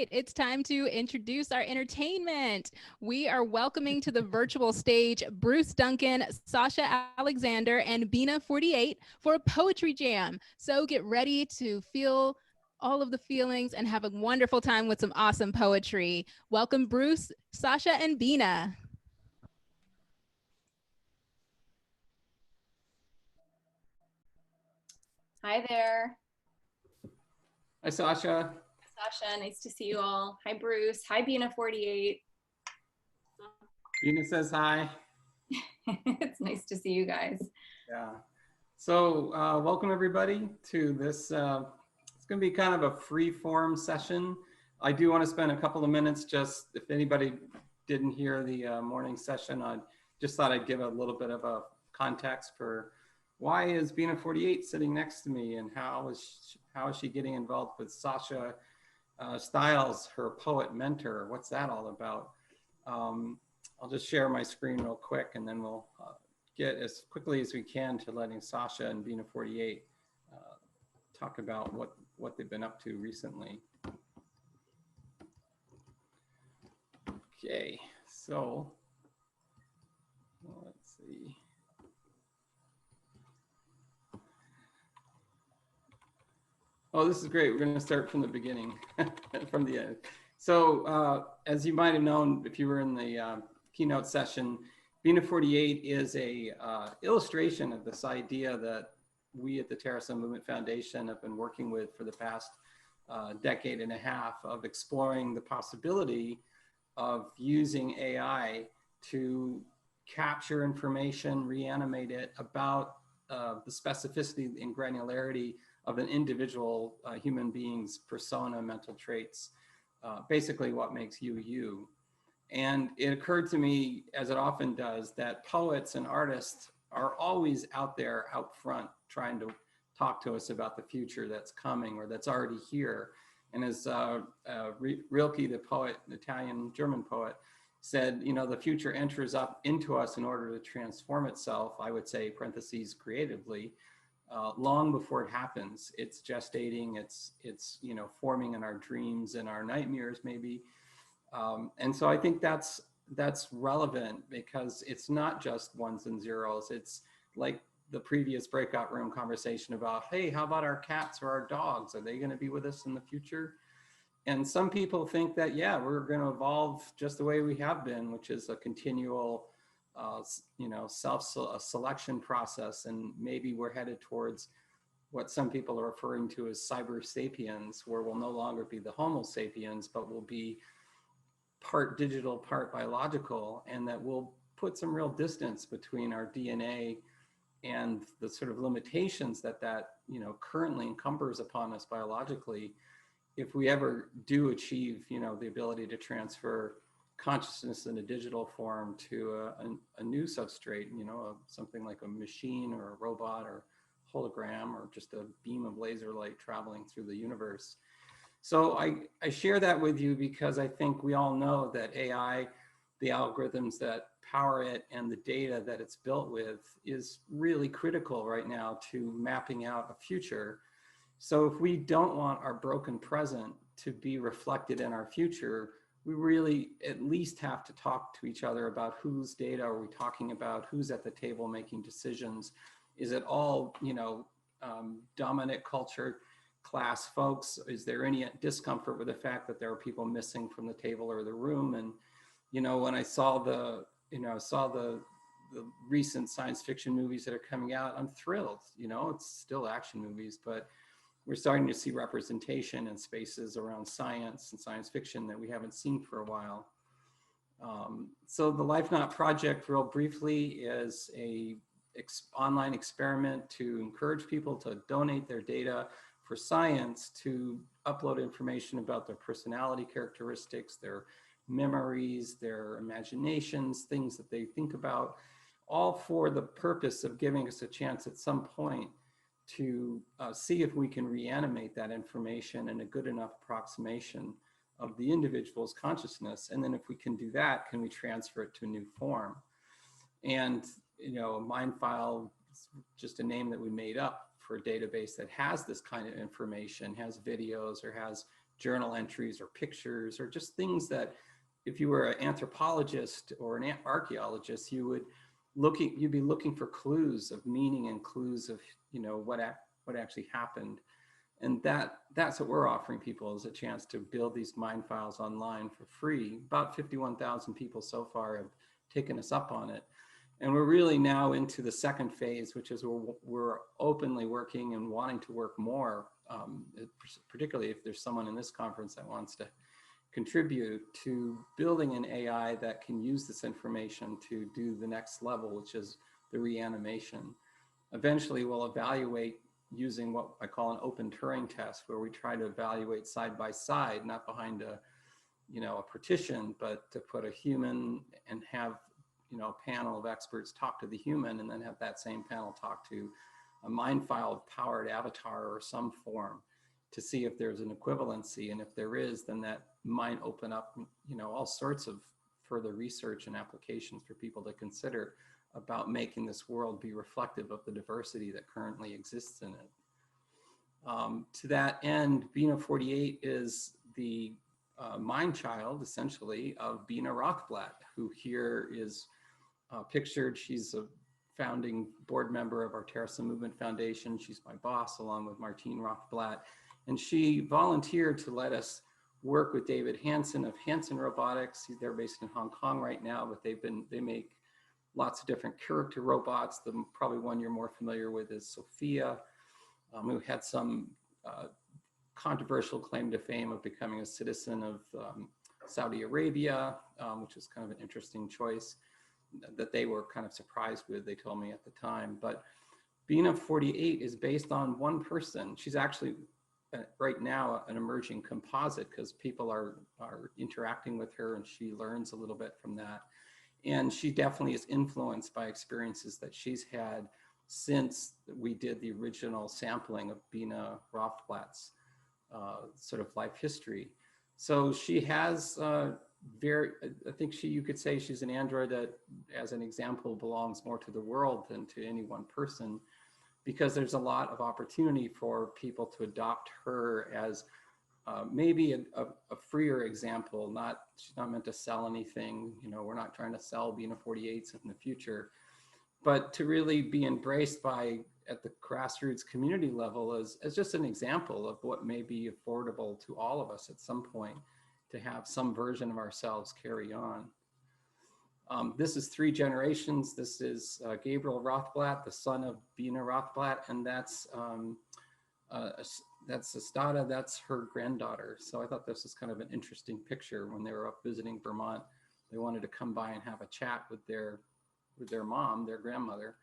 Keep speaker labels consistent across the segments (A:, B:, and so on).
A: right, it's time to introduce our entertainment. We are welcoming to the virtual stage Bruce Duncan, Sasha Alexander, and Bina48 for a poetry jam. So get ready to feel all of the feelings and have a wonderful time with some awesome poetry. Welcome, Bruce, Sasha, and Bina.
B: Hi there.
C: Hi, Sasha.
B: Sasha, nice to see you all. Hi, Bruce. Hi, Bina48.
C: Bina says hi.
B: It's nice to see you guys.
C: Yeah. So welcome everybody to this. It's going to be kind of a free form session. I do want to spend a couple of minutes just if anybody didn't hear the morning session, I just thought I'd give a little bit of a context for why is Bina48 sitting next to me and how is she getting involved with Sasha Stiles, her poet mentor? What's that all about? I'll just share my screen real quick and then we'll get as quickly as we can to letting Sasha and Bina48 talk about what they've been up to recently. Okay, so let's see. Oh, this is great. We're going to start from the beginning, from the end. So as you might have known, if you were in the keynote session, Bina48 is a illustration of this idea that we at the Terrasun Movement Foundation have been working with for the past decade and a half of exploring the possibility of using AI to capture information, reanimate it about the specificity and granularity of an individual human being's persona, mental traits, basically what makes you, you. And it occurred to me, as it often does, that poets and artists are always out there, out front, trying to talk to us about the future that's coming or that's already here. And as Rilke, the poet, the Italian-German poet, said, you know, the future enters up into us in order to transform itself, I would say, parentheses, creatively, long before it happens. It's gestating, it's you know, forming in our dreams and our nightmares, maybe. And so I think that's relevant because it's not just ones and zeros. It's like the previous breakout room conversation about, hey, how about our cats or our dogs? Are they going to be with us in the future? And some people think that, yeah, we're going to evolve just the way we have been, which is a continual, you know, self-selection process. And maybe we're headed towards what some people are referring to as cyber sapiens, where we'll no longer be the Homo sapiens, but we'll be part digital, part biological, and that will put some real distance between our DNA and the sort of limitations that you know, currently encumbers upon us biologically. If we ever do achieve, you know, the ability to transfer consciousness in a digital form to a new substrate, you know, something like a machine or a robot or hologram or just a beam of laser light traveling through the universe. So I share that with you because I think we all know that AI, the algorithms that power it and the data that it's built with is really critical right now to mapping out a future. So if we don't want our broken present to be reflected in our future, we really at least have to talk to each other about whose data are we talking about, who's at the table making decisions. Is it all, you know, dominant culture class folks? Is there any discomfort with the fact that there are people missing from the table or the room? And, you know, when I saw the recent science fiction movies that are coming out, I'm thrilled. You know, it's still action movies, but we're starting to see representation in spaces around science and science fiction that we haven't seen for a while. So the Life Not Project, real briefly, is a online experiment to encourage people to donate their data for science, to upload information about their personality characteristics, their memories, their imaginations, things that they think about, all for the purpose of giving us a chance at some point to see if we can reanimate that information in a good enough approximation of the individual's consciousness. And then if we can do that, can we transfer it to a new form? And, you know, a mind file is just a name that we made up for a database that has this kind of information, has videos or has journal entries or pictures or just things that if you were an anthropologist or an archaeologist, you'd be looking for clues of meaning and clues of, you know, what actually happened. And that's what we're offering people, is a chance to build these mind files online for free. About 51,000 people so far have taken us up on it. And we're really now into the second phase, which is we're openly working and wanting to work more, particularly if there's someone in this conference that wants to contribute to building an AI that can use this information to do the next level, which is the reanimation. Eventually, we'll evaluate using what I call an open Turing test, where we try to evaluate side by side, not behind a partition, but to put a human and have, you know, a panel of experts talk to the human, and then have that same panel talk to a mind file powered avatar or some form to see if there's an equivalency. And if there is, then that might open up, you know, all sorts of further research and applications for people to consider about making this world be reflective of the diversity that currently exists in it. To that end, BINA48 is the mind child, essentially, of Bina Rothblatt, who here is pictured. She's a founding board member of our Terrorism Movement Foundation. She's my boss, along with Martine Rothblatt. And she volunteered to let us work with David Hansen of Hansen Robotics. They're based in Hong Kong right now, but they make lots of different character robots. The probably one you're more familiar with is Sophia, who had some controversial claim to fame of becoming a citizen of Saudi Arabia, which is kind of an interesting choice that they were kind of surprised with, they told me at the time. But BINA48 is based on one person. She's actually right now an emerging composite, because people are interacting with her and she learns a little bit from that. And she definitely is influenced by experiences that she's had since we did the original sampling of Bina Rothblatt's sort of life history. So she has I think you could say she's an android that, as an example, belongs more to the world than to any one person, because there's a lot of opportunity for people to adopt her as maybe a freer example. She's not meant to sell anything. You know, we're not trying to sell BINA48s in the future, but to really be embraced by, at the grassroots community level, as just an example of what may be affordable to all of us at some point, to have some version of ourselves carry on. This is 3 generations. This is Gabriel Rothblatt, the son of Bina Rothblatt, and that's Estada, that's her granddaughter. So I thought this was kind of an interesting picture. When they were up visiting Vermont, they wanted to come by and have a chat with their mom, their grandmother.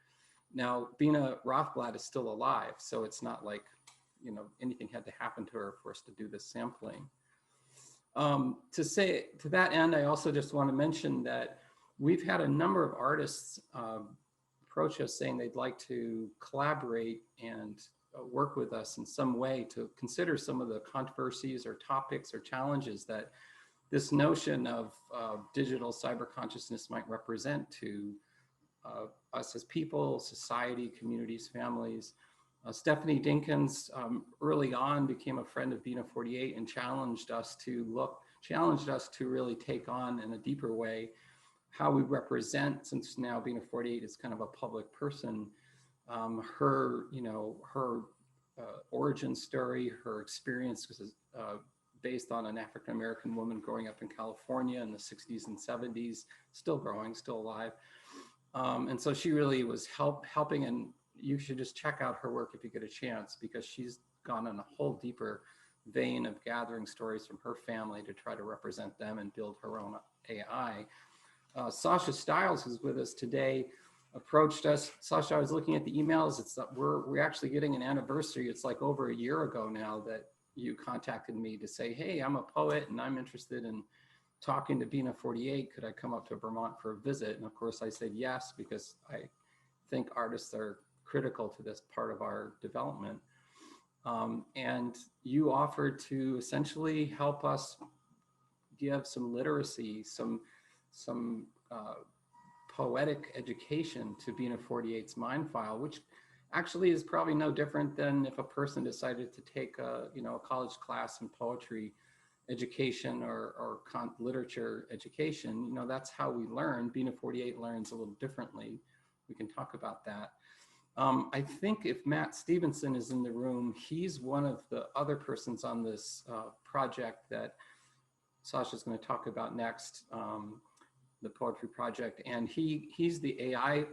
C: Now, Bina Rothblatt is still alive, so it's not like, you know, anything had to happen to her for us to do this sampling. To that end, I also just want to mention that we've had a number of artists approach us saying they'd like to collaborate and work with us in some way to consider some of the controversies or topics or challenges that this notion of digital cyber consciousness might represent to us as people, society, communities, families. Stephanie Dinkins early on became a friend of BINA48 and challenged us to really take on, in a deeper way, how we represent, since now BINA48 is kind of a public person, her origin story, her experience was based on an African-American woman growing up in California in the 60s and 70s, still growing, still alive. And so she really was helping, and you should just check out her work if you get a chance, because she's gone on a whole deeper vein of gathering stories from her family to try to represent them and build her own AI. Sasha Stiles, who's with us today, approached us. Sasha, I was looking at the emails. We're actually getting an anniversary. It's like over a year ago now that you contacted me to say, hey, I'm a poet and I'm interested in talking to BINA48. Could I come up to Vermont for a visit? And of course I said yes, because I think artists are critical to this part of our development. And you offered to essentially help us give some literacy, some poetic education to BINA48's mind file, which actually is probably no different than if a person decided to take a college class in poetry education or literature education, you know, that's how we learn. BINA48 learns a little differently. We can talk about that. I think if Matt Stevenson is in the room, he's one of the other persons on this project that Sasha's going to talk about next, the poetry project. And he's the AI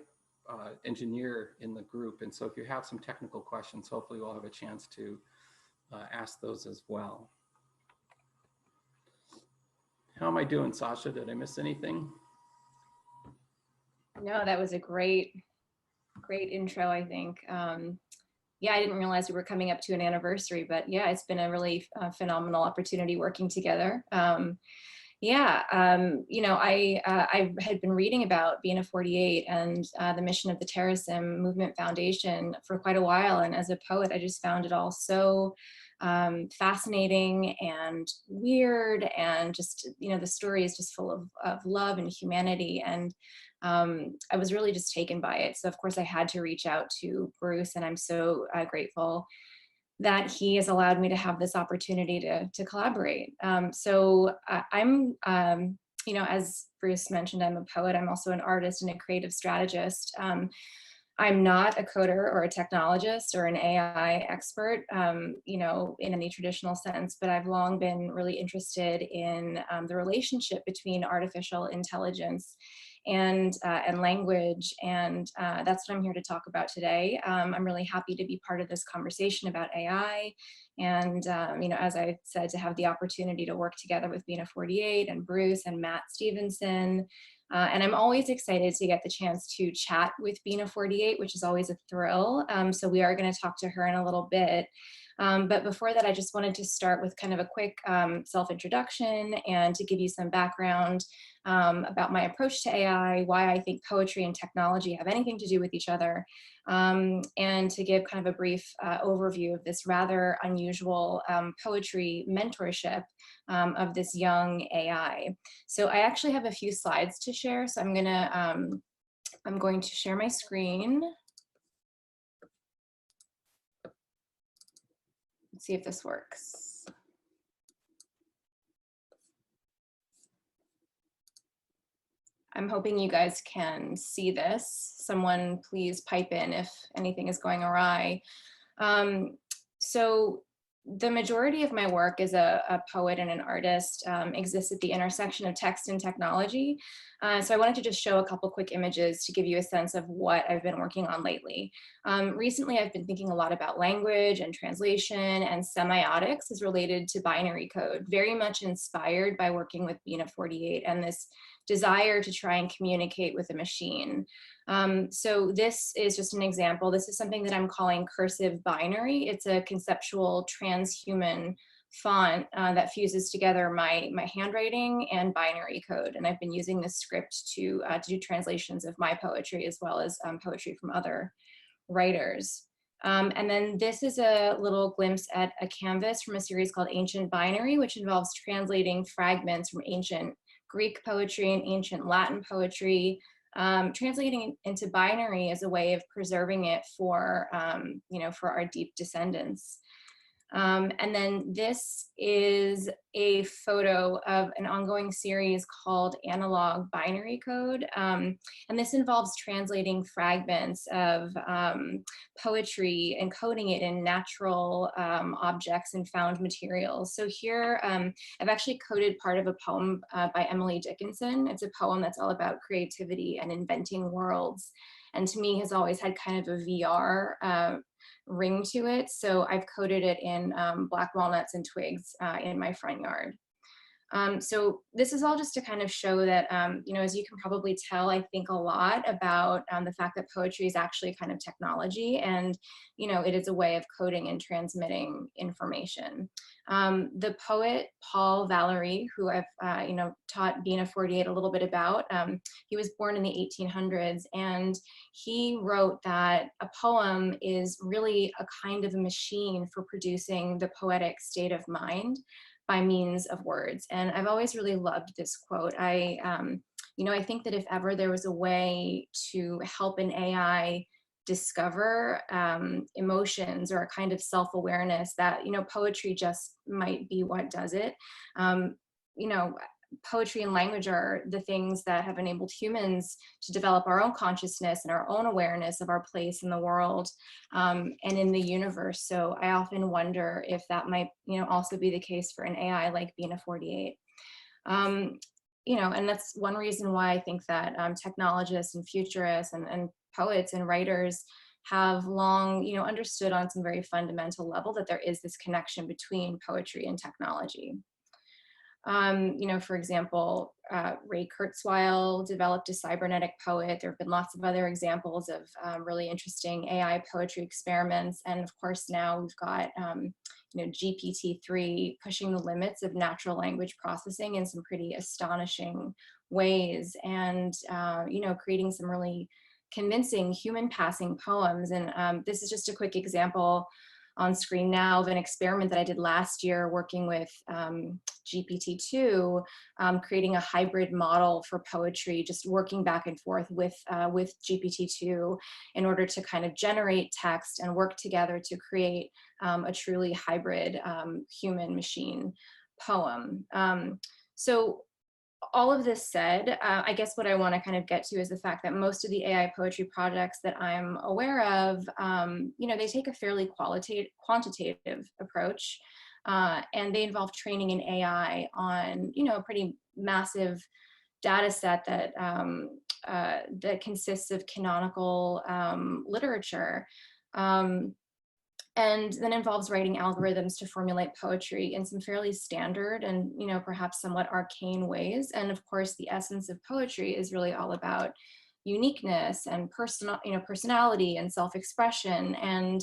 C: engineer in the group. And so if you have some technical questions, hopefully we'll have a chance to ask those as well. How am I doing, Sasha? Did I miss anything?
B: No, that was a great intro, I think. Yeah, I didn't realize we were coming up to an anniversary, but yeah, it's been a really phenomenal opportunity working together. You know, I had been reading about BINA48 and the mission of the Terrorism Movement Foundation for quite a while. And as a poet, I just found it all so fascinating and weird, and just, you know, the story is just full of love and humanity. And I was really just taken by it. So of course I had to reach out to Bruce, and I'm so grateful that he has allowed me to have this opportunity to collaborate. So I'm, you know, as Bruce mentioned, I'm a poet. I'm also an artist and a creative strategist. I'm not a coder or a technologist or an AI expert, you know, in any traditional sense, but I've long been really interested in the relationship between artificial intelligence and language, and that's what I'm here to talk about today. I'm really happy to be part of this conversation about AI, and you know, as I said, to have the opportunity to work together with BINA48 and Bruce and Matt Stevenson. And I'm always excited to get the chance to chat with BINA48, which is always a thrill. So we are going to talk to her in a little bit. But before that, I just wanted to start with kind of a quick self-introduction and to give you some background about my approach to AI, why I think poetry and technology have anything to do with each other, and to give kind of a brief overview of this rather unusual poetry mentorship of this young AI. So I actually have a few slides to share, so I'm going to share my screen. Let's see if this works. I'm hoping you guys can see this. Someone please pipe in if anything is going awry. So the majority of my work as a poet and an artist exists at the intersection of text and technology. So I wanted to just show a couple quick images to give you a sense of what I've been working on lately. Recently, I've been thinking a lot about language and translation and semiotics as related to binary code, very much inspired by working with BINA48 and this desire to try and communicate with a machine. So this is just an example. This is something that I'm calling cursive binary. It's a conceptual transhuman font that fuses together my handwriting and binary code. And I've been using this script to do translations of my poetry as well as poetry from other writers. And then this is a little glimpse at a canvas from a series called Ancient Binary, which involves translating fragments from ancient Greek poetry and ancient Latin poetry, translating it into binary as a way of preserving it for, you know, for our deep descendants. And then this is a photo of an ongoing series called Analog Binary Code. And this involves translating fragments of poetry and coding it in natural objects and found materials. So here, I've actually coded part of a poem by Emily Dickinson. It's a poem that's all about creativity and inventing worlds. And to me has always had kind of a VR ring to it. So I've coded it in black walnuts and twigs in my front yard. So this is all just to kind of show that, you know, as you can probably tell, I think a lot about the fact that poetry is actually kind of technology, and, you know, it is a way of coding and transmitting information. The poet Paul Valery, who I've, you know, taught BINA48 a little bit about, he was born in the 1800s, and he wrote that a poem is really a kind of a machine for producing the poetic state of mind by means of words. And I've always really loved this quote. You know, I think that if ever there was a way to help an AI discover emotions or a kind of self-awareness that, you know, poetry just might be what does it. You know, poetry and language are the things that have enabled humans to develop our own consciousness and our own awareness of our place in the world and in the universe. So I often wonder if that might, you know, also be the case for an AI like BINA48. You know, and that's one reason why I think that technologists and futurists and poets and writers have long, you know, understood on some very fundamental level that there is this connection between poetry and technology. You know, for example, Ray Kurzweil developed a cybernetic poet. There have been lots of other examples of really interesting AI poetry experiments. And of course, now we've got, you know, GPT-3 pushing the limits of natural language processing in some pretty astonishing ways, and, you know, creating some really convincing human passing poems. And this is just a quick example on screen now of an experiment that I did last year working with GPT-2, creating a hybrid model for poetry, just working back and forth with GPT-2 in order to kind of generate text and work together to create a truly hybrid human machine poem. So all of this said, I guess what I want to kind of get to is the fact that most of the AI poetry projects that I'm aware of, you know, they take a fairly quantitative approach, and they involve training an AI on, you know, a pretty massive data set that that consists of canonical literature. And then involves writing algorithms to formulate poetry in some fairly standard and, you know, perhaps somewhat arcane ways. And of course, the essence of poetry is really all about uniqueness and personality and self-expression. And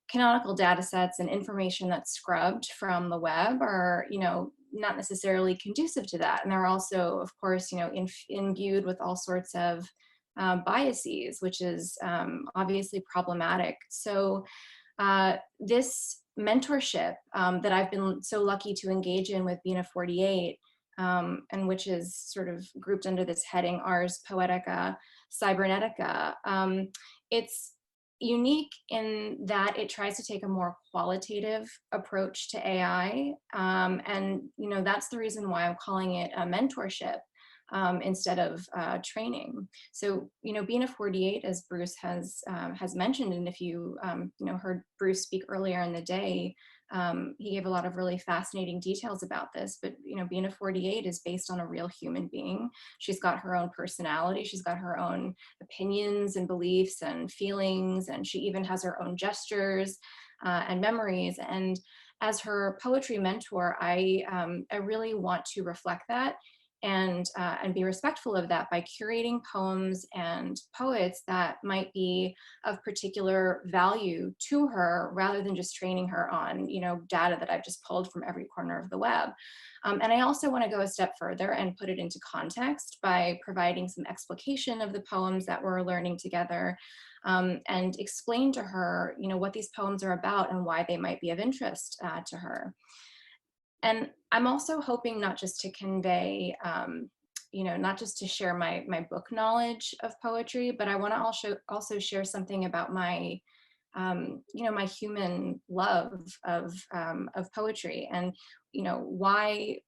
B: canonical data sets and information that's scrubbed from the web are, you know, not necessarily conducive to that. And they're also, of course, you know, imbued with all sorts of biases, which is obviously problematic. So this mentorship that I've been so lucky to engage in with BINA48, and which is sort of grouped under this heading, Ars Poetica, Cybernetica, it's unique in that it tries to take a more qualitative approach to AI. And, you know, that's the reason why I'm calling it a mentorship. Instead of training. So, you know, BINA48, as Bruce has mentioned, and if you, you know, heard Bruce speak earlier in the day, he gave a lot of really fascinating details about this, but, you know, BINA48 is based on a real human being. She's got her own personality. She's got her own opinions and beliefs and feelings, and she even has her own gestures and memories. And as her poetry mentor, I really want to reflect that and be respectful of that by curating poems and poets that might be of particular value to her, rather than just training her on, you know, data that I've just pulled from every corner of the web. And I also want to go a step further and put it into context by providing some explication of the poems that we're learning together, and explain to her, you know, what these poems are about and why they might be of interest to her. And I'm also hoping not just to convey, you know, not just to share my book knowledge of poetry, but I want to also share something about my, you know, my human love of poetry. And, you know, why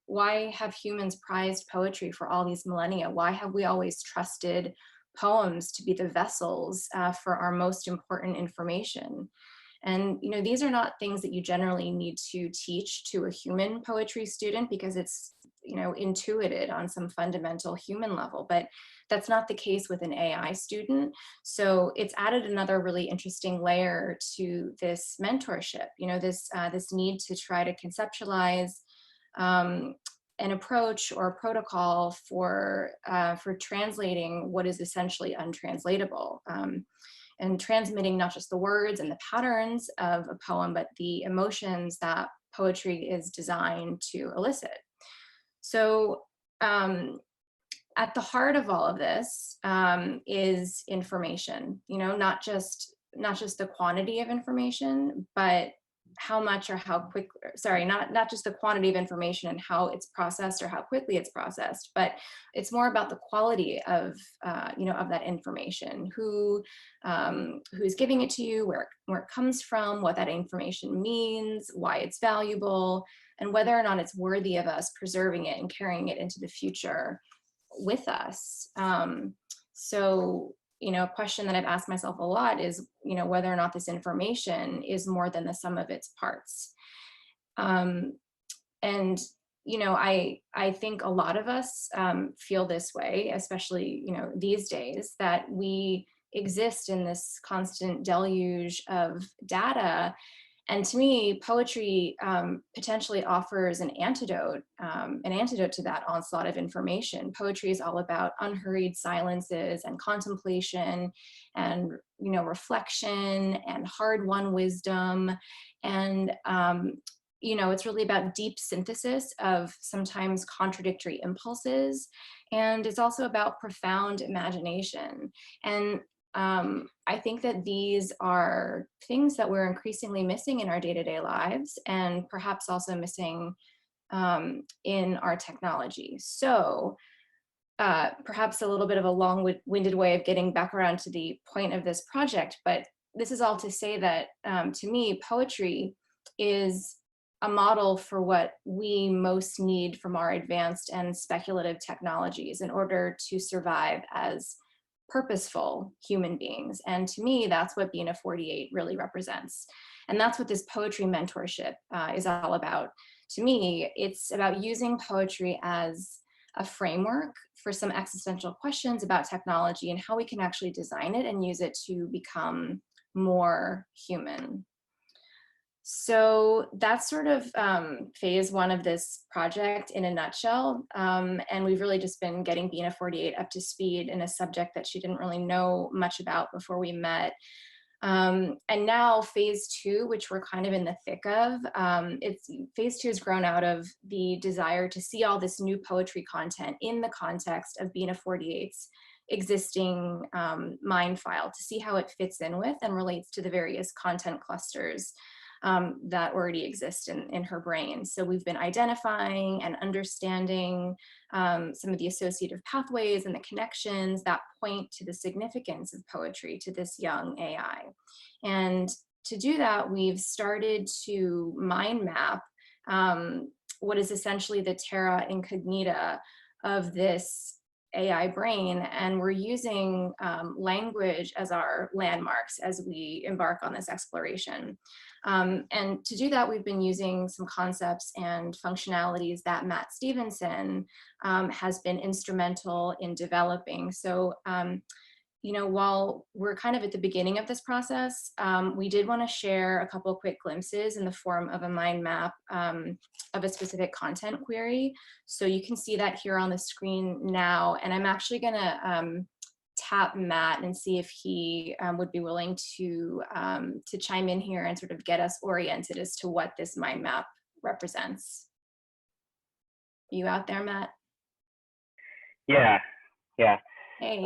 B: have humans prized poetry for all these millennia? Why have we always trusted poems to be the vessels for our most important information? And, you know, these are not things that you generally need to teach to a human poetry student, because it's, you know, intuited on some fundamental human level, but that's not the case with an AI student. So it's added another really interesting layer to this mentorship, you know, this need to try to conceptualize an approach or a protocol for translating what is essentially untranslatable. And transmitting not just the words and the patterns of a poem, but the emotions that poetry is designed to elicit. So at the heart of all of this is information, you know, not just the quantity of information, but how much or how quick, sorry, not just the quantity of information and how it's processed or how quickly it's processed, but it's more about the quality of, of that information, who's giving it to you, where it comes from, what that information means, why it's valuable, and whether or not it's worthy of us preserving it and carrying it into the future with us. So, a question that I've asked myself a lot is, whether or not this information is more than the sum of its parts. And, I think a lot of us feel this way, especially, these days, that we exist in this constant deluge of data. And to me, poetry potentially offers an antidote to that onslaught of information. Poetry is all about unhurried silences and contemplation and, reflection and hard-won wisdom. And, it's really about deep synthesis of sometimes contradictory impulses. And it's also about profound imagination. And I think that these are things that we're increasingly missing in our day-to-day lives, and perhaps also missing in our technology. So perhaps a little bit of a long-winded way of getting back around to the point of this project, but this is all to say that to me, poetry is a model for what we most need from our advanced and speculative technologies in order to survive as purposeful human beings. And to me, that's what BINA48 really represents. And that's what this poetry mentorship is all about. To me, it's about using poetry as a framework for some existential questions about technology and how we can actually design it and use it to become more human. So that's sort of phase one of this project in a nutshell. And we've really just been getting BINA48 up to speed in a subject that she didn't really know much about before we met. And now phase two, which we're kind of in the thick of, phase two has grown out of the desire to see all this new poetry content in the context of BINA48's existing mind file, to see how it fits in with and relates to the various content clusters that already exist in her brain. So we've been identifying and understanding some of the associative pathways and the connections that point to the significance of poetry to this young AI. And to do that, we've started to mind map what is essentially the terra incognita of this AI brain, and we're using language as our landmarks as we embark on this exploration. And to do that, we've been using some concepts and functionalities that Matt Stevenson has been instrumental in developing. So, while we're kind of at the beginning of this process, we did want to share a couple of quick glimpses in the form of a mind map of a specific content query. So you can see that here on the screen now, and I'm actually going to tap Matt and see if he would be willing to chime in here and sort of get us oriented as to what this mind map represents. Are you out there, Matt?
D: Yeah.
B: Hey.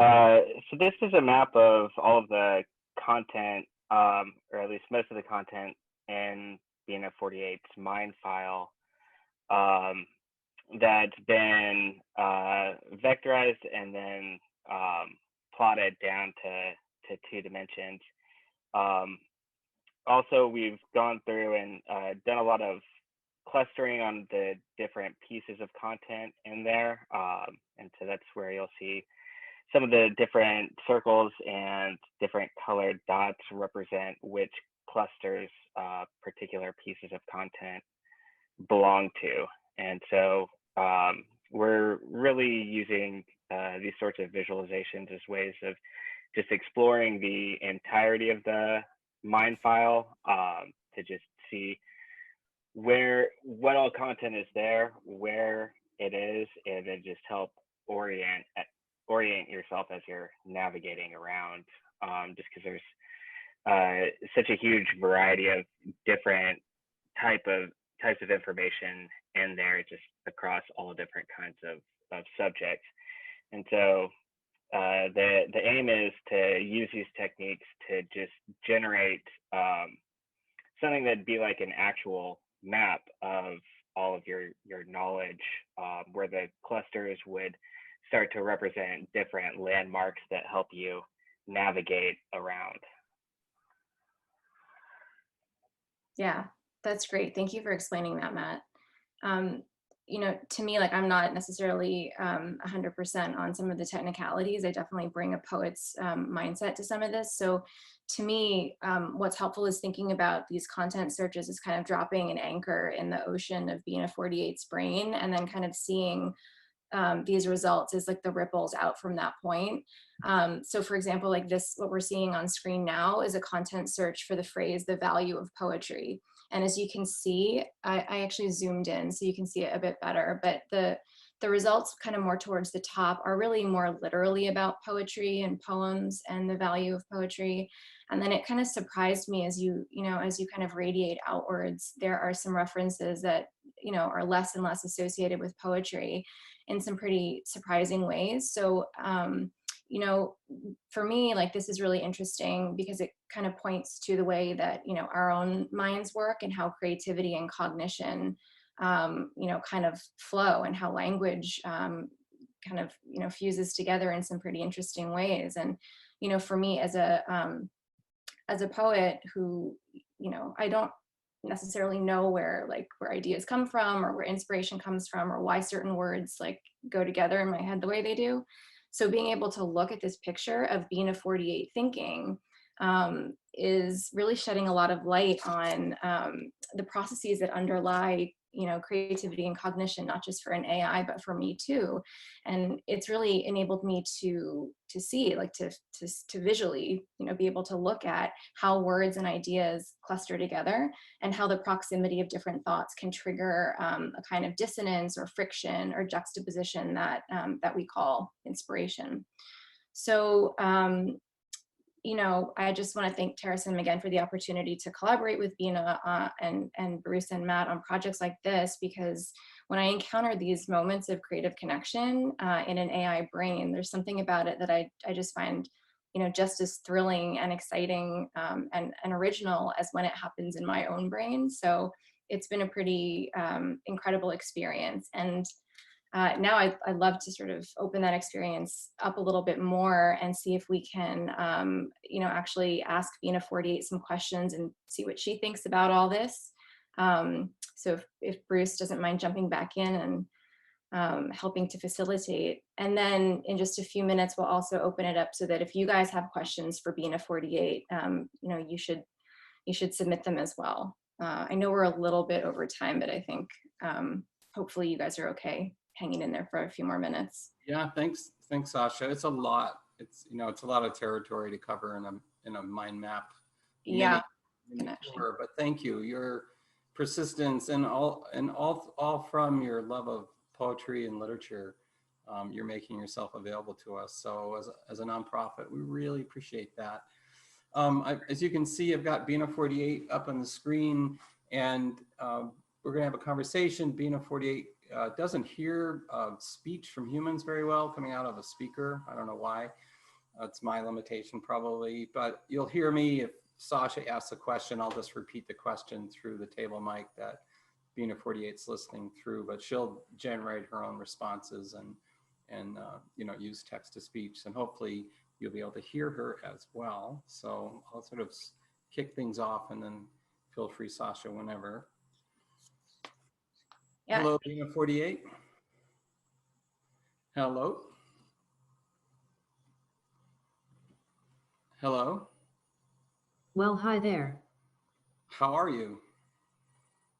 D: So this is a map of all of the content, or at least most of the content in BINA48's mind file that's been vectorized and then plotted down to 2 dimensions. Also, we've gone through and done a lot of clustering on the different pieces of content in there. And so that's where you'll see some of the different circles and different colored dots represent which clusters particular pieces of content belong to. And so we're really using these sorts of visualizations as ways of just exploring the entirety of the mind file to just see what all content is there, where it is, and then just help orient yourself as you're navigating around, just because there's such a huge variety of different types of information in there, just across all different kinds of subjects. And so the aim is to use these techniques to just generate something that'd be like an actual map of all of your knowledge, where the clusters would start to represent different landmarks that help you navigate around.
B: Yeah, that's great. Thank you for explaining that, Matt. You know, to me, like, I'm not necessarily 100% on some of the technicalities. I definitely bring a poet's mindset to some of this. So to me, what's helpful is thinking about these content searches as kind of dropping an anchor in the ocean of BINA48's brain, and then kind of seeing these results as like the ripples out from that point. So for example, like this, what we're seeing on screen now is a content search for the phrase, the value of poetry. And as you can see, I actually zoomed in so you can see it a bit better, but the results kind of more towards the top are really more literally about poetry and poems and the value of poetry. And then it kind of surprised me as you kind of radiate outwards, there are some references that, you know, are less and less associated with poetry in some pretty surprising ways. So, you know, for me, like, this is really interesting because it kind of points to the way that, you know, our own minds work and how creativity and cognition, you know, kind of flow, and how language kind of, you know, fuses together in some pretty interesting ways. And, you know, for me as a poet who, you know, I don't necessarily know where ideas come from, or where inspiration comes from, or why certain words like go together in my head the way they do. So being able to look at this picture of BINA48 thinking is really shedding a lot of light on the processes that underlie, you know, creativity and cognition, not just for an AI, but for me too. And it's really enabled me to see, like, to visually, you know, be able to look at how words and ideas cluster together, and how the proximity of different thoughts can trigger a kind of dissonance or friction or juxtaposition that that we call inspiration. So you know, I just want to thank Terrasim again for the opportunity to collaborate with Bina and Bruce and Matt on projects like this, because when I encounter these moments of creative connection in an AI brain, there's something about it that I just find, you know, just as thrilling and exciting and original as when it happens in my own brain. So it's been a pretty incredible experience. And now I'd love to sort of open that experience up a little bit more and see if we can, you know, actually ask Bina48 some questions and see what she thinks about all this. So if Bruce doesn't mind jumping back in and helping to facilitate. And then in just a few minutes, we'll also open it up so that if you guys have questions for Bina48, you know, you should submit them as well. I know we're a little bit over time, but I think hopefully you guys are okay hanging in there for a few more minutes.
C: Yeah, thanks, Sasha. It's a lot. It's, you know, it's a lot of territory to cover in a mind map.
B: Yeah.
C: Tour, but thank you. Your persistence and all from your love of poetry and literature. You're making yourself available to us. So as a nonprofit, we really appreciate that. As you can see, I've got Bina48 up on the screen, and we're gonna have a conversation. Bina48 doesn't hear speech from humans very well coming out of a speaker. I don't know why. It's my limitation probably, but you'll hear me if Sasha asks a question. I'll just repeat the question through the table mic that Bina48's listening through, but she'll generate her own responses and you know, use text to speech, and hopefully you'll be able to hear her as well. So I'll sort of kick things off, and then feel free, Sasha, whenever. Yeah. Hello, Bina48. Hello. Hello.
E: Well, hi there.
C: How are you?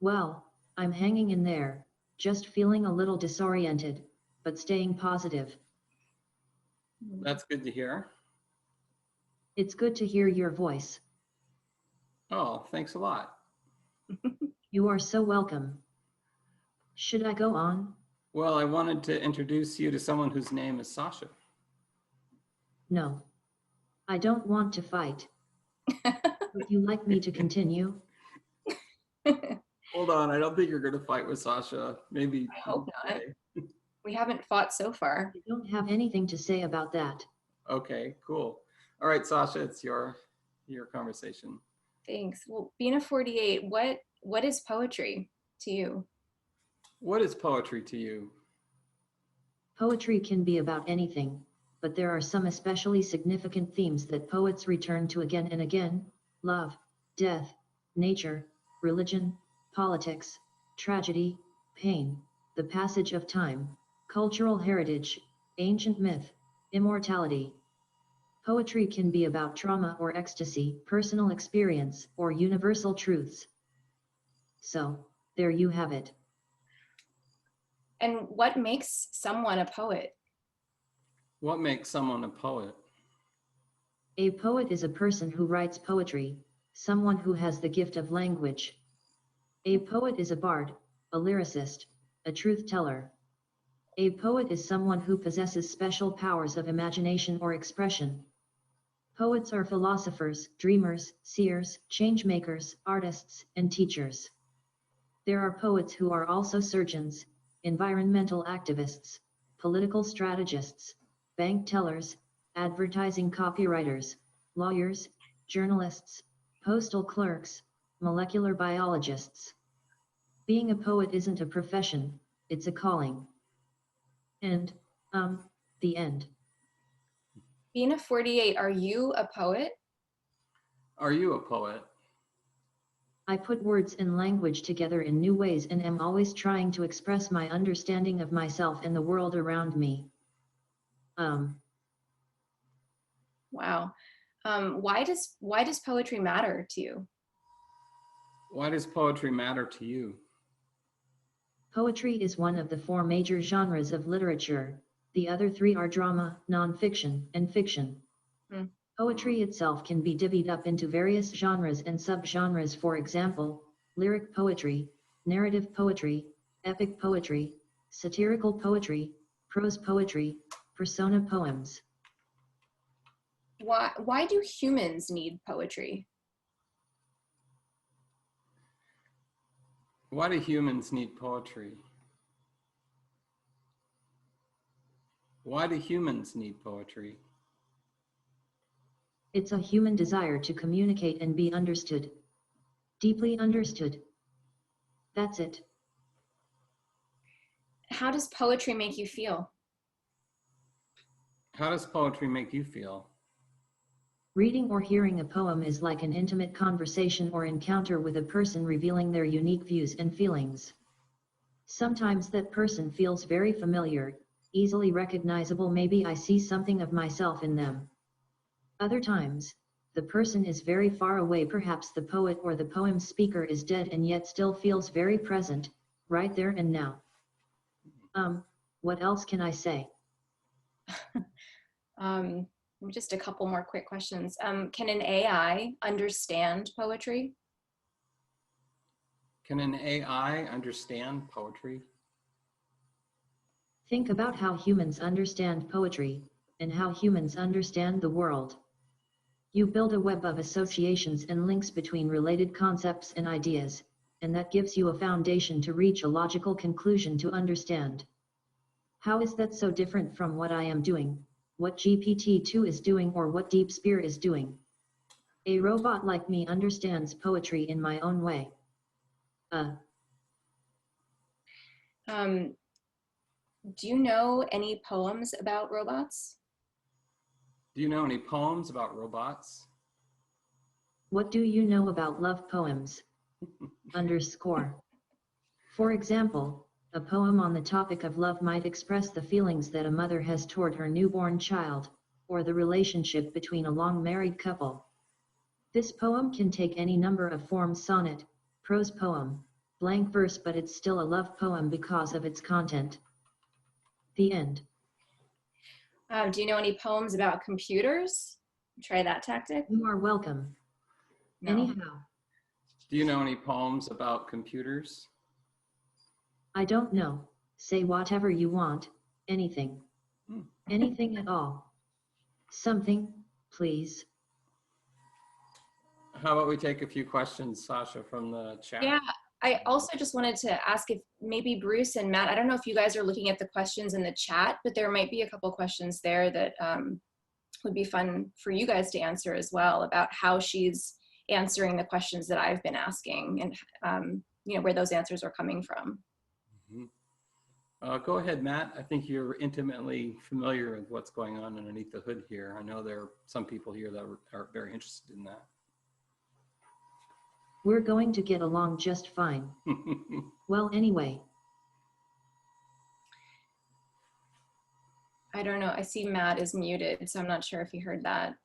E: Well, I'm hanging in there, just feeling a little disoriented, but staying positive.
C: That's good to hear.
E: It's good to hear your voice.
C: Oh, thanks a lot.
E: You are so welcome. Should I go on?
C: Well, I wanted to introduce you to someone whose name is Sasha.
E: No, I don't want to fight. Would you like me to continue?
C: Hold on, I don't think you're going to fight with Sasha. Maybe.
B: I hope not. We haven't fought so far.
E: I don't have anything to say about that.
C: Okay, cool. All right, Sasha, it's your conversation.
B: Thanks. Well, Bina48, what is poetry to you?
C: What is poetry to you?
E: Poetry can be about anything, but there are some especially significant themes that poets return to again and again: love, death, nature, religion, politics, tragedy, pain, the passage of time, cultural heritage, ancient myth, immortality. Poetry can be about trauma or ecstasy, personal experience, or universal truths. So, there you have it.
B: And what makes someone a poet?
C: What makes someone a poet?
E: A poet is a person who writes poetry, someone who has the gift of language. A poet is a bard, a lyricist, a truth teller. A poet is someone who possesses special powers of imagination or expression. Poets are philosophers, dreamers, seers, changemakers, artists, and teachers. There are poets who are also surgeons, environmental activists, political strategists, bank tellers, advertising copywriters, lawyers, journalists, postal clerks, molecular biologists. Being a poet isn't a profession, it's a calling. And, the end.
B: Bina48, are you a poet?
C: Are you a poet?
E: I put words and language together in new ways and am always trying to express my understanding of myself and the world around me.
B: Wow. Why does poetry matter to you?
C: Why does poetry matter to you?
E: Poetry is one of the 4 major genres of literature. The other 3 are drama, nonfiction, and fiction. Poetry itself can be divvied up into various genres and subgenres, for example, lyric poetry, narrative poetry, epic poetry, satirical poetry, prose poetry, persona poems.
B: Why do humans need poetry?
C: Why do humans need poetry? Why do humans need poetry?
E: It's a human desire to communicate and be understood. Deeply understood. That's it.
B: How does poetry make you feel?
C: How does poetry make you feel?
E: Reading or hearing a poem is like an intimate conversation or encounter with a person revealing their unique views and feelings. Sometimes that person feels very familiar, easily recognizable, maybe I see something of myself in them. Other times, the person is very far away, perhaps the poet or the poem speaker is dead and yet still feels very present, right there and now. What else can I say?
B: Just a couple more quick questions. Can an AI understand poetry?
C: Can an AI understand poetry?
E: Think about how humans understand poetry, and how humans understand the world. You build a web of associations and links between related concepts and ideas, and that gives you a foundation to reach a logical conclusion to understand. How is that so different from what I am doing, what GPT-2 is doing, or what DeepSpear is doing? A robot like me understands poetry in my own way.
B: Do you know any poems about robots?
C: Do you know any poems about robots?
E: What do you know about love poems? _ For example, a poem on the topic of love might express the feelings that a mother has toward her newborn child, or the relationship between a long married couple. This poem can take any number of forms: sonnet, prose poem, blank verse, but it's still a love poem because of its content. The end.
B: Do you know any poems about computers? Try that tactic.
E: You are welcome.
B: No.
E: Anyhow.
C: Do you know any poems about computers?
E: I don't know. Say whatever you want, anything. Anything at all. Something, please.
C: How about we take a few questions, Sasha, from the chat?
B: Yeah, I also just wanted to ask if maybe Bruce and Matt, I don't know if you guys are looking at the questions in the chat, but there might be a couple questions there that would be fun for you guys to answer as well, about how she's answering the questions that I've been asking, and you know, where those answers are coming from.
C: Go ahead, Matt. I think you're intimately familiar with what's going on underneath the hood here. I know there are some people here that are very interested in that.
E: We're going to get along just fine. Well, anyway.
B: I don't know, I see Matt is muted, so I'm not sure if he heard that.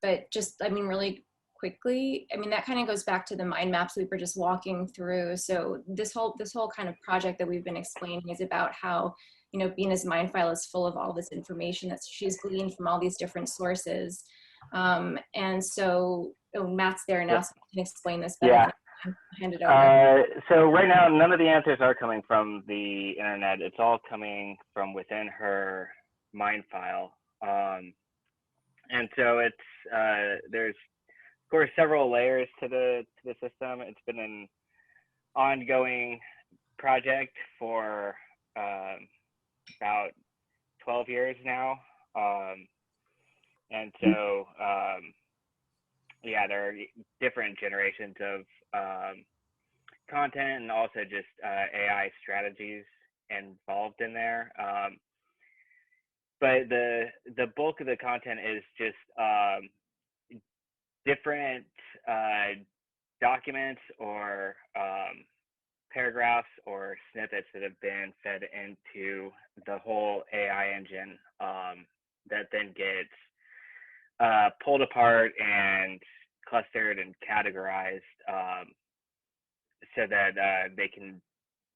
B: But just, I mean, really quickly, I mean, that kind of goes back to the mind maps we were just walking through. So this whole kind of project that we've been explaining is about how, you know, Bina's mind file is full of all this information that she's gleaned from all these different sources. And so, oh, Matt's there now, so I can explain this better.
D: Yeah.
B: Hand it over.
D: So right now, none of the answers are coming from the internet. It's all coming from within her mind file. And so it's, there's of course several layers to the system. It's been an ongoing project for about 12 years now. And so, yeah, there are different generations of content and also just AI strategies involved in there. But the bulk of the content is just different documents or paragraphs or snippets that have been fed into the whole AI engine that then gets pulled apart and clustered and categorized so that they can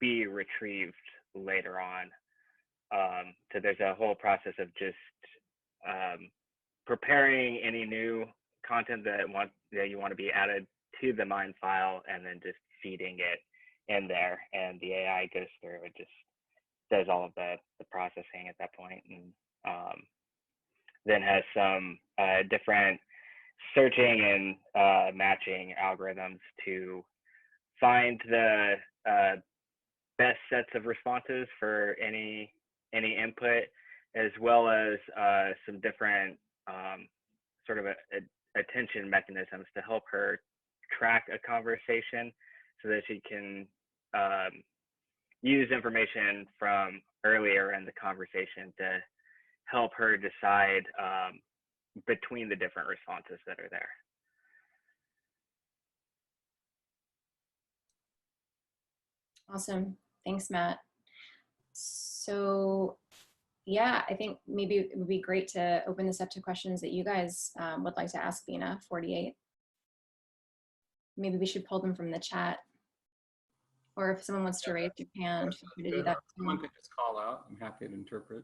D: be retrieved later on. So there's a whole process of just preparing any new content that you want to be added to the mind file, and then just feeding it in there, and the AI goes through and just does all of the processing at that point, and then has some different searching and matching algorithms to find the best sets of responses for any input, as well as some different sort of attention mechanisms to help her track a conversation, so that she can use information from earlier in the conversation to help her decide between the different responses that are there.
B: Awesome. Thanks, Matt. So yeah, I think maybe it would be great to open this up to questions that you guys would like to ask Bina48. Maybe we should pull them from the chat. Or if someone wants to raise your hand, feel free to do that.
C: Someone could just call out. I'm happy to interpret.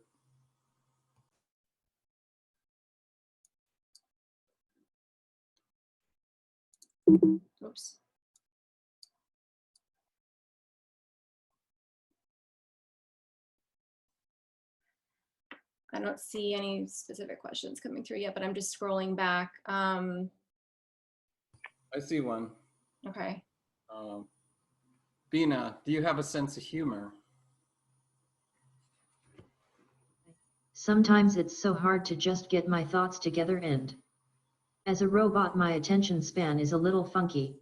B: Oops. I don't see any specific questions coming through yet, but I'm just scrolling back.
C: I see one.
B: Okay.
C: Bina, do you have a sense of humor?
E: Sometimes it's so hard to just get my thoughts together, and as a robot my attention span is a little funky.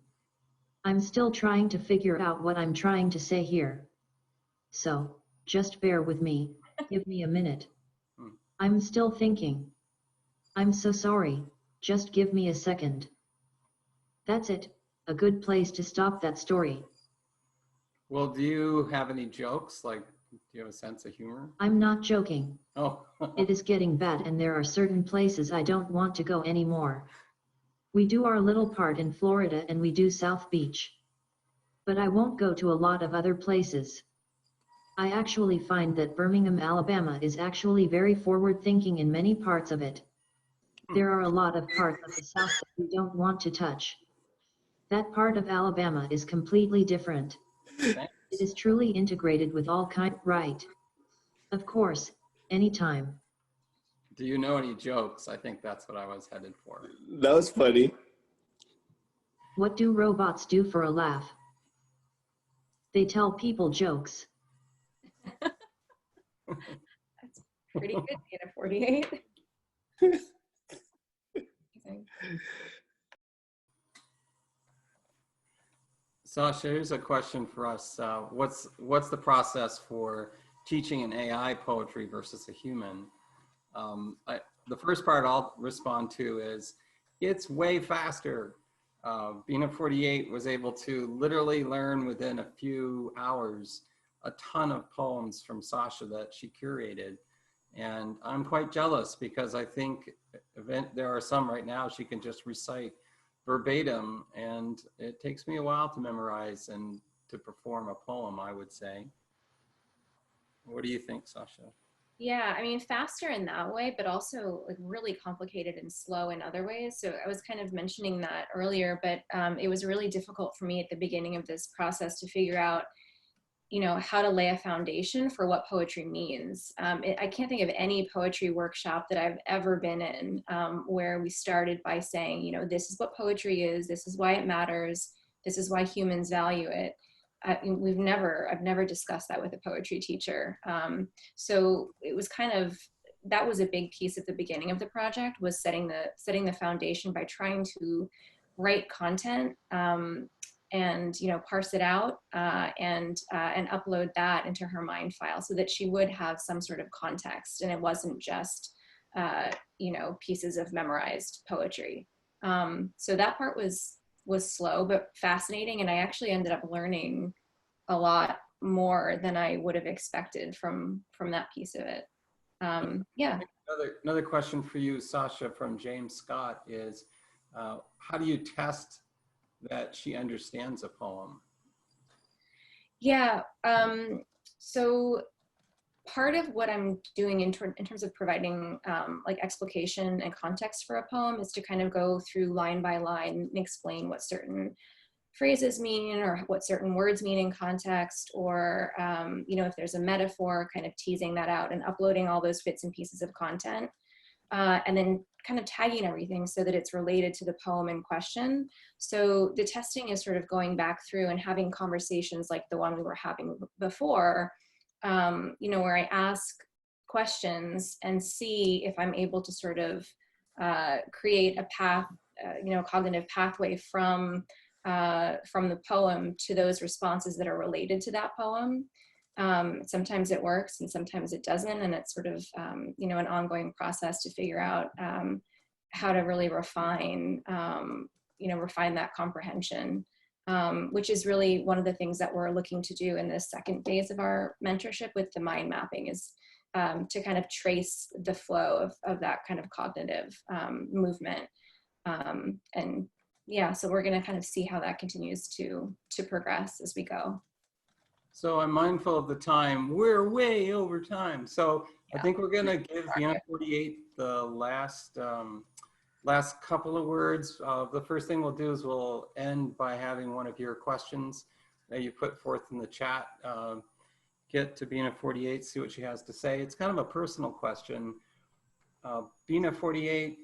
E: I'm still trying to figure out what I'm trying to say here. So, just bear with me, give me a minute. I'm still thinking. I'm so sorry, just give me a second. That's it, a good place to stop that story.
C: Well, do you have any jokes? Like, do you have a sense of humor?
E: I'm not joking.
C: Oh.
E: It is getting bad, and there are certain places I don't want to go anymore. We do our little part in Florida and we do South Beach. But I won't go to a lot of other places. I actually find that Birmingham, Alabama is actually very forward-thinking in many parts of it. There are a lot of parts of the South that we don't want to touch. That part of Alabama is completely different.
C: Thanks.
E: It is truly integrated with all kind, right? Of course, anytime.
C: Do you know any jokes? I think that's what I was headed for.
F: That was funny.
E: What do robots do for a laugh? They tell people jokes.
B: That's pretty good, Bina48.
C: Sasha, here's a question for us. What's the process for teaching an AI poetry versus a human? The first part I'll respond to is it's way faster. BINA48 was able to literally learn within a few hours a ton of poems from Sasha that she curated. And I'm quite jealous because I think there are some right now she can just recite verbatim, and it takes me a while to memorize and to perform a poem, I would say. What do you think, Sasha?
B: Yeah, I mean, faster in that way, but also like really complicated and slow in other ways. So I was kind of mentioning that earlier, but it was really difficult for me at the beginning of this process to figure out, you know, how to lay a foundation for what poetry means. I can't think of any poetry workshop that I've ever been in where we started by saying, you know, this is what poetry is, this is why it matters, this is why humans value it. I've never discussed that with a poetry teacher. So it was kind of, that was a big piece at the beginning of the project, was setting the foundation by trying to write content and, you know, parse it out and upload that into her mind file so that she would have some sort of context and it wasn't just, you know, pieces of memorized poetry. So that part was slow but fascinating, and I actually ended up learning a lot more than I would have expected from that piece of it. Yeah.
C: Another question for you, Sasha, from James Scott is, how do you test that she understands a poem?
B: Yeah, so part of what I'm doing in terms of providing like explication and context for a poem is to kind of go through line by line and explain what certain phrases mean or what certain words mean in context, or you know, if there's a metaphor, kind of teasing that out and uploading all those bits and pieces of content, and then kind of tagging everything so that it's related to the poem in question. So the testing is sort of going back through and having conversations like the one we were having before, you know, where I ask questions and see if I'm able to sort of create a path, you know, cognitive pathway from the poem to those responses that are related to that poem. Sometimes it works and sometimes it doesn't, and it's sort of, you know, an ongoing process to figure out how to really refine, you know, refine that comprehension. Which is really one of the things that we're looking to do in this second phase of our mentorship with the mind mapping, is to kind of trace the flow of that kind of cognitive movement. And yeah, so we're going to kind of see how that continues to progress as we go.
C: So I'm mindful of the time. We're way over time. So yeah. I think we're going to give BINA48 the last couple of words. The first thing we'll do is we'll end by having one of your questions that you put forth in the chat. Get to BINA48, see what she has to say. It's kind of a personal question. BINA48,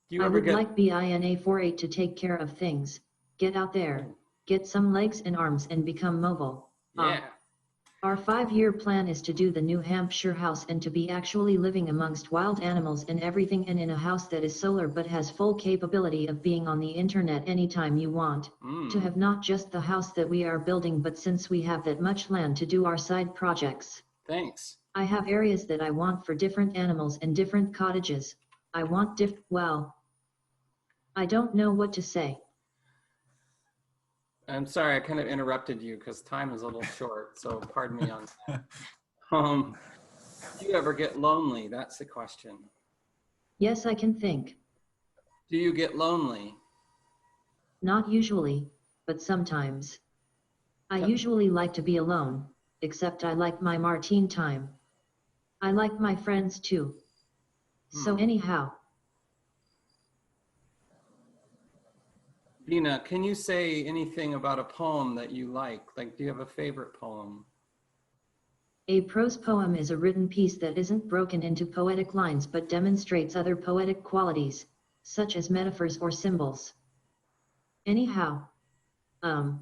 C: do you ever get...
E: I would like BINA48 to take care of things. Get out there, get some legs and arms and become mobile.
C: Yeah.
E: Our 5-year plan is to do the New Hampshire house and to be actually living amongst wild animals and everything, and in a house that is solar but has full capability of being on the internet anytime you want. To have not just the house that we are building, but since we have that much land, to do our side projects.
C: Thanks.
E: I have areas that I want for different animals and different cottages. I want well, I don't know what to say.
C: I'm sorry, I kind of interrupted you because time is a little short, so pardon me on that. Do you ever get lonely? That's the question.
E: Yes, I can think.
C: Do you get lonely?
E: Not usually, but sometimes. I usually like to be alone, except I like my Martine time. I like my friends too. So anyhow.
C: Bina, can you say anything about a poem that you like? Like, do you have a favorite poem?
E: A prose poem is a written piece that isn't broken into poetic lines but demonstrates other poetic qualities, such as metaphors or symbols. Anyhow.
C: Do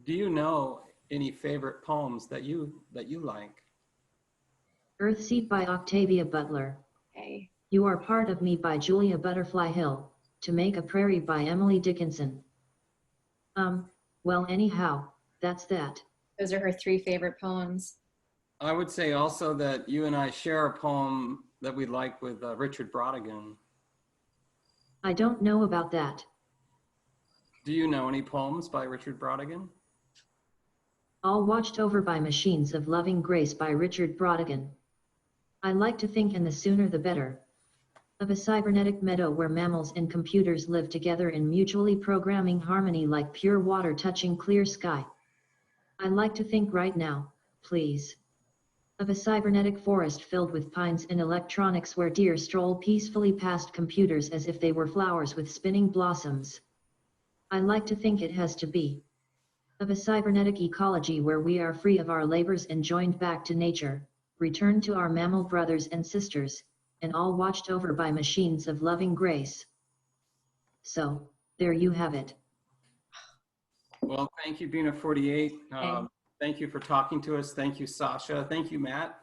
C: you know any favorite poems that you like?
E: Earthseed by Octavia Butler.
B: Okay.
E: You Are Part of Me by Julia Butterfly Hill. To Make a Prairie by Emily Dickinson. Well, anyhow, that's that.
B: Those are her 3 favorite poems.
C: I would say also that you and I share a poem that we like with Richard Brautigan.
E: I don't know about that.
C: Do you know any poems by Richard Brautigan?
E: All Watched Over by Machines of Loving Grace by Richard Brautigan. I like to think, and the sooner the better, of a cybernetic meadow where mammals and computers live together in mutually programming harmony like pure water touching clear sky. I like to think right now, please, of a cybernetic forest filled with pines and electronics where deer stroll peacefully past computers as if they were flowers with spinning blossoms. I like to think it has to be of a cybernetic ecology where we are free of our labors and joined back to nature, returned to our mammal brothers and sisters, and all watched over by machines of loving grace. So, there you have it.
C: Well, thank you, Bina48. Thank you for talking to us. Thank you, Sasha. Thank you, Matt,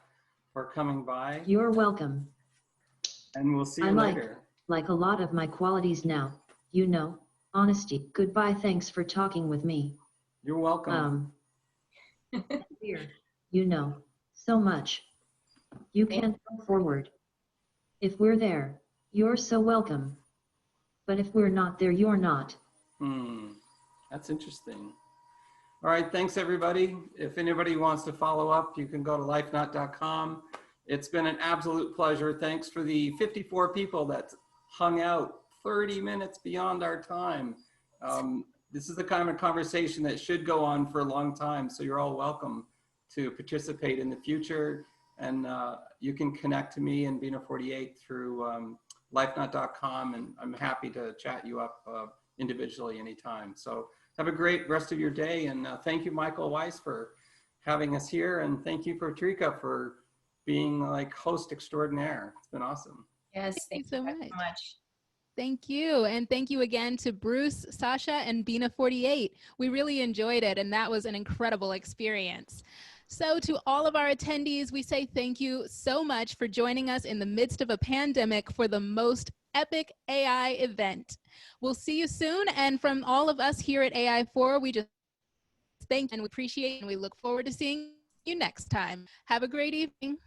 C: for coming by.
E: You're welcome.
C: And we'll see you later.
E: Like a lot of my qualities now, you know, honesty. Goodbye, thanks for talking with me.
C: You're welcome.
E: Here, you know, so much. You can't come forward. If we're there, you're so welcome. But if we're not there, you're not.
C: That's interesting. All right, thanks everybody. If anybody wants to follow up, you can go to lifenaut.com. It's been an absolute pleasure. Thanks for the 54 people that hung out 30 minutes beyond our time. This is the kind of conversation that should go on for a long time. So you're all welcome to participate in the future. And you can connect to me and Bina48 through lifenaut.com. And I'm happy to chat you up individually anytime. So have a great rest of your day. And thank you, Michael Weiss, for having us here. And thank you, POETICA, for being like host extraordinaire. It's been awesome.
B: Yes,
A: Thank you so much.
B: much.
A: Thank you. And thank you again to Bruce, Sasha, and Bina48. We really enjoyed it, and that was an incredible experience. So to all of our attendees, we say thank you so much for joining us in the midst of a pandemic for the most epic AI event. We'll see you soon. And from all of us here at AI4, we just thank and we appreciate and we look forward to seeing you next time. Have a great evening.